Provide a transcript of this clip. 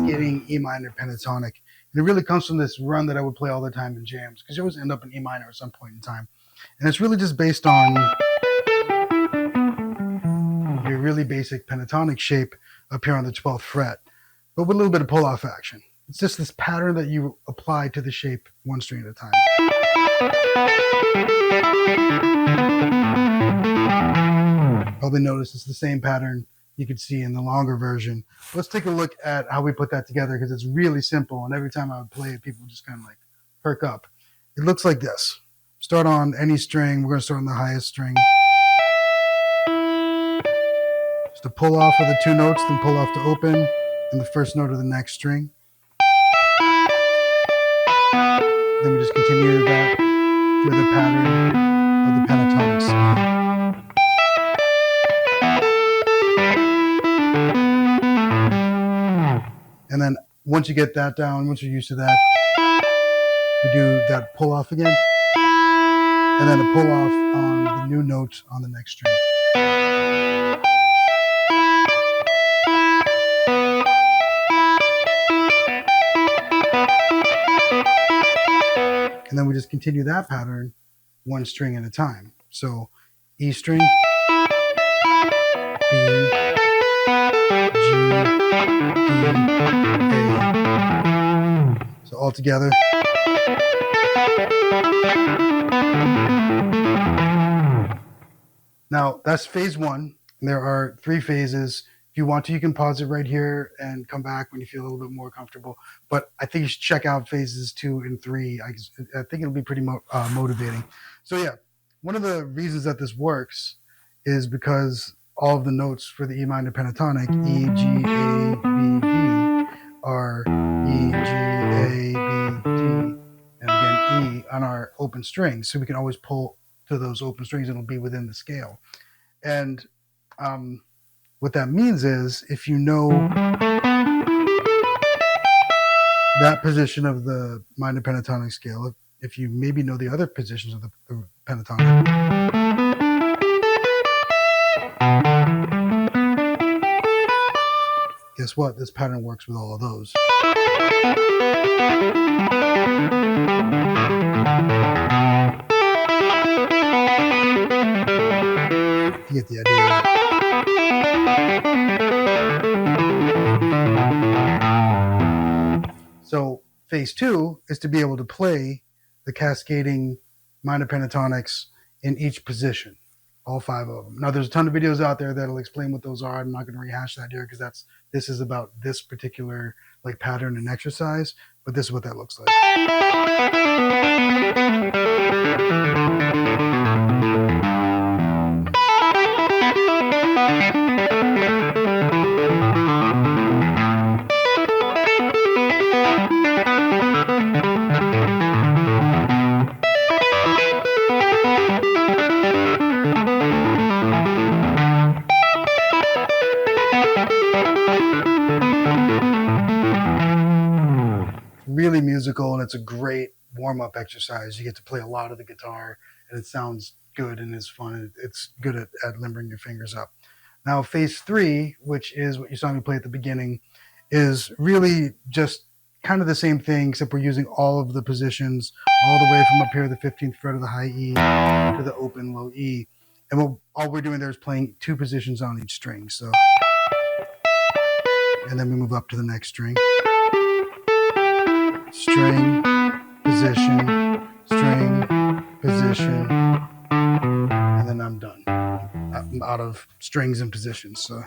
Cascading E minor pentatonic. And it really comes from this run that I would play all the time in jams, because you always end up in E minor at some point in time. And it's really just based on your really basic pentatonic shape up here on the 12th fret, but with a little bit of pull-off action. It's just this pattern that you apply to the shape one string at a time. Probably notice it's the same pattern you could see in the longer version. Let's take a look at how we put that together, because it's really simple, and every time I would play it, people just kind of like perk up. It looks like this. Start on any string. We're going to start on the highest string. Just to pull off of the two notes, then pull off to open, and the first note of the next string. Then we just continue that through the pattern of the pentatonic scale. And then once you get that down, once you're used to that, we do that pull off again, and then a pull off on the new note on the next string. And then we just continue that pattern one string at a time. So E string, B, G, D, A. So all together. Now that's phase one. And there are 3 phases. If you want to, you can pause it right here and come back when you feel a little bit more comfortable. But I think you should check out phases 2 and 3. I think it'll be pretty motivating. So yeah, one of the reasons that this works is because all of the notes for the E minor pentatonic, E, G, A, B, D, are E, G, A, B, D, and again E on our open strings. So we can always pull to those open strings and it'll be within the scale. And what that means is, if you know that position of the minor pentatonic scale, if you maybe know the other positions of the pentatonic, guess what? This pattern works with all of those. You get the idea. So phase 2 is to be able to play the cascading minor pentatonics in each position, all 5 of them. Now there's a ton of videos out there that'll explain what those are. I'm not going to rehash that here, because this is about this particular like pattern and exercise, but this is what that looks like. Really musical, and it's a great warm-up exercise. You get to play a lot of the guitar, and it sounds good and is fun. It's good at limbering your fingers up. Now phase 3, which is what you saw me play at the beginning, is really just kind of the same thing, except we're using all of the positions all the way from up here, the 15th fret of the high E, to the open low E. And all we're doing there is playing 2 positions on each string. So, and then we move up to the next string. String, position, string, position, and then I'm done. I'm out of strings and positions. So.